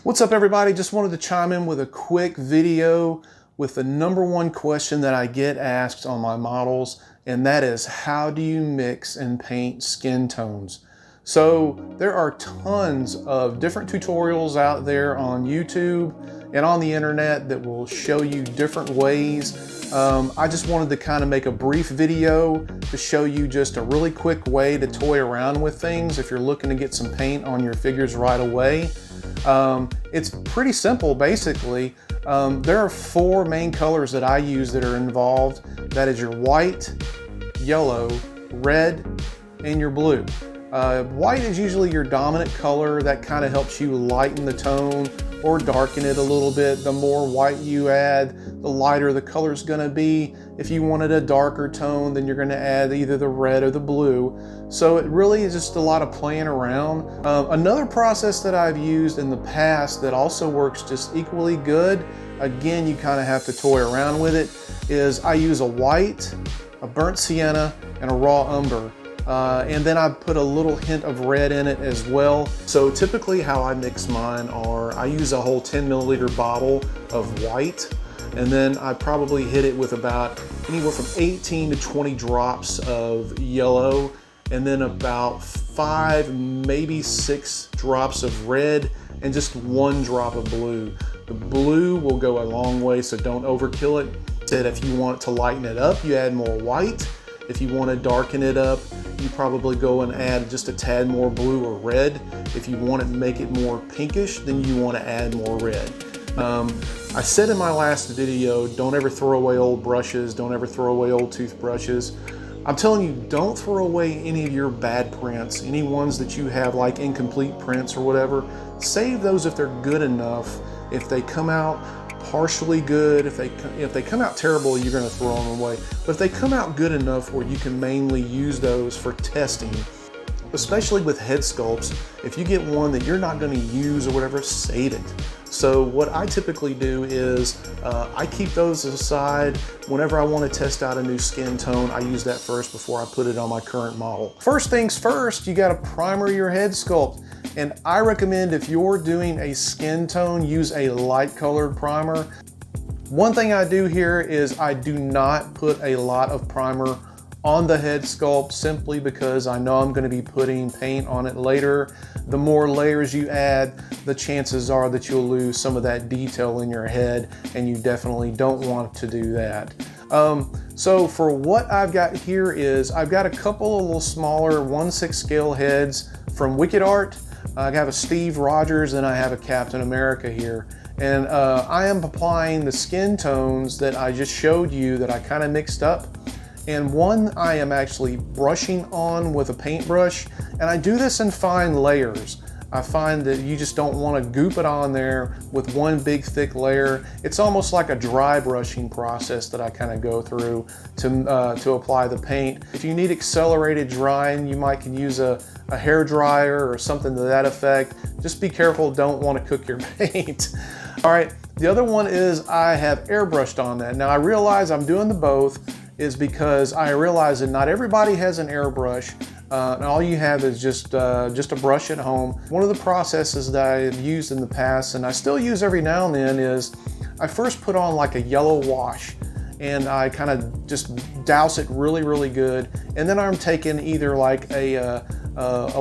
What's up, everybody? Just wanted to chime in with a quick video with the #1 question that I get asked on my models, and that is, how do you mix and paint skin tones? So there are tons of different tutorials out there on YouTube and on the internet that will show you different ways. I just wanted to kind of make a brief video to show you just a really quick way to toy around with things if you're looking to get some paint on your figures right away. It's pretty simple, basically. There are 4 main colors that I use that are involved. That is your white, yellow, red, and your blue. White is usually your dominant color. That kind of helps you lighten the tone or darken it a little bit. The more white you add, the lighter the color is going to be. If you wanted a darker tone, then you're going to add either the red or the blue. So it really is just a lot of playing around. Another process that I've used in the past that also works just equally good, again, you kind of have to toy around with it, is I use a white, a burnt sienna, and a raw umber. And then I put a little hint of red in it as well. So typically how I mix mine are, I use a whole 10 milliliter bottle of white, and then I probably hit it with about anywhere from 18 to 20 drops of yellow, and then about 5, maybe 6 drops of red, and just 1 drop of blue. The blue will go a long way, so don't overkill it. Said if you want to lighten it up, you add more white. If you want to darken it up, you probably go and add just a tad more blue or red. If you want to make it more pinkish, then you want to add more red. I said in my last video, don't ever throw away old brushes, don't ever throw away old toothbrushes. I'm telling you, don't throw away any of your bad prints, any ones that you have like incomplete prints or whatever. Save those if they're good enough. If they come out partially good, if they come out terrible, you're going to throw them away. But if they come out good enough where you can mainly use those for testing, especially with head sculpts, if you get one that you're not going to use or whatever, save it. So what I typically do is I keep those aside. Whenever I want to test out a new skin tone, I use that first before I put it on my current model. First things first, you got to primer your head sculpt. And I recommend, if you're doing a skin tone, use a light colored primer. One thing I do here is I do not put a lot of primer on the head sculpt, simply because I know I'm going to be putting paint on it later. The more layers you add, the chances are that you'll lose some of that detail in your head, and you definitely don't want to do that. So for what I've got here is I've got a couple of little smaller 1/6 scale heads from Wicked Art. I have a Steve Rogers and I have a Captain America here. And I am applying the skin tones that I just showed you that I kind of mixed up. And one I am actually brushing on with a paintbrush, and I do this in fine layers. I find that you just don't want to goop it on there with one big thick layer. It's almost like a dry brushing process that I kind of go through to apply the paint. If you need accelerated drying, you might can use a hair dryer or something to that effect. Just be careful, don't want to cook your paint. All right, the other one is I have airbrushed on that. Now I realize I'm doing the both is because I realize that not everybody has an airbrush. And all you have is just a brush at home. One of the processes that I've used in the past, and I still use every now and then, is I first put on like a yellow wash, and I kind of just douse it really, really good. And then I'm taking either like a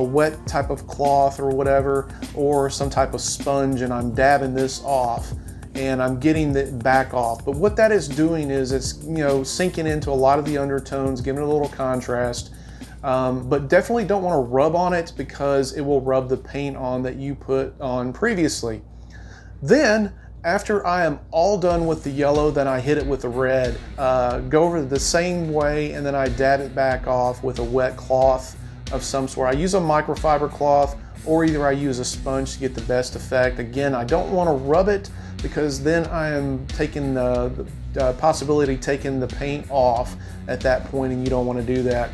wet type of cloth or whatever, or some type of sponge, and I'm dabbing this off, and I'm getting it back off. But what that is doing is it's, you know, sinking into a lot of the undertones, giving it a little contrast. But definitely don't want to rub on it, because it will rub the paint on that you put on previously. Then, after I am all done with the yellow, then I hit it with the red. Go over the same way, and then I dab it back off with a wet cloth of some sort. I use a microfiber cloth, or either I use a sponge to get the best effect. Again, I don't want to rub it, because then I am taking the possibility of taking the paint off at that point, and you don't want to do that.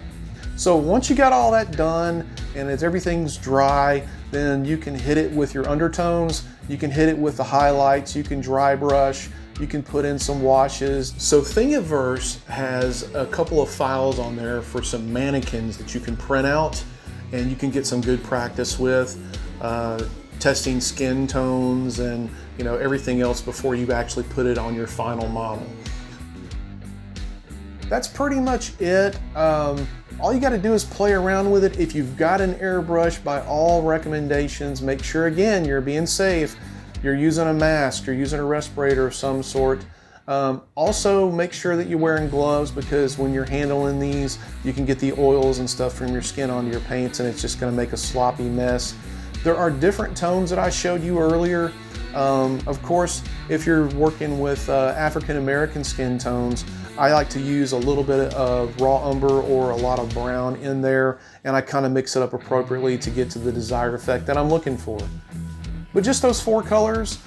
So once you got all that done and everything's dry, then you can hit it with your undertones, you can hit it with the highlights, you can dry brush, you can put in some washes. So Thingiverse has a couple of files on there for some mannequins that you can print out and you can get some good practice with. testing skin tones and everything else before you actually put it on your final model. That's pretty much it. All you got to do is play around with it. If you've got an airbrush, by all recommendations, make sure again you're being safe. You're using a mask, you're using a respirator of some sort. Also make sure that you're wearing gloves, because when you're handling these, you can get the oils and stuff from your skin onto your paints, and it's just going to make a sloppy mess. There are different tones that I showed you earlier. Of course, if you're working with African American skin tones, I like to use a little bit of raw umber or a lot of brown in there, and I kind of mix it up appropriately to get to the desired effect that I'm looking for. But just those 4 colors,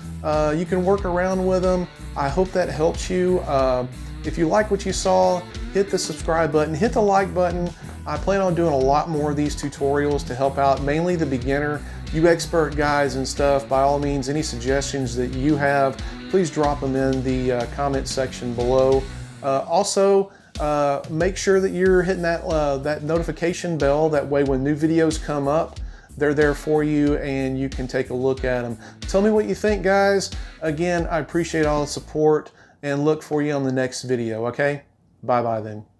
you can work around with them. I hope that helps you. If you like what you saw, hit the subscribe button, hit the like button. I plan on doing a lot more of these tutorials to help out mainly the beginner. You expert guys and stuff, by all means, any suggestions that you have, please drop them in the comment section below. Also, make sure that you're hitting that notification bell. That way when new videos come up, they're there for you and you can take a look at them. Tell me what you think, guys. Again, I appreciate all the support and look for you on the next video, okay? Bye-bye then.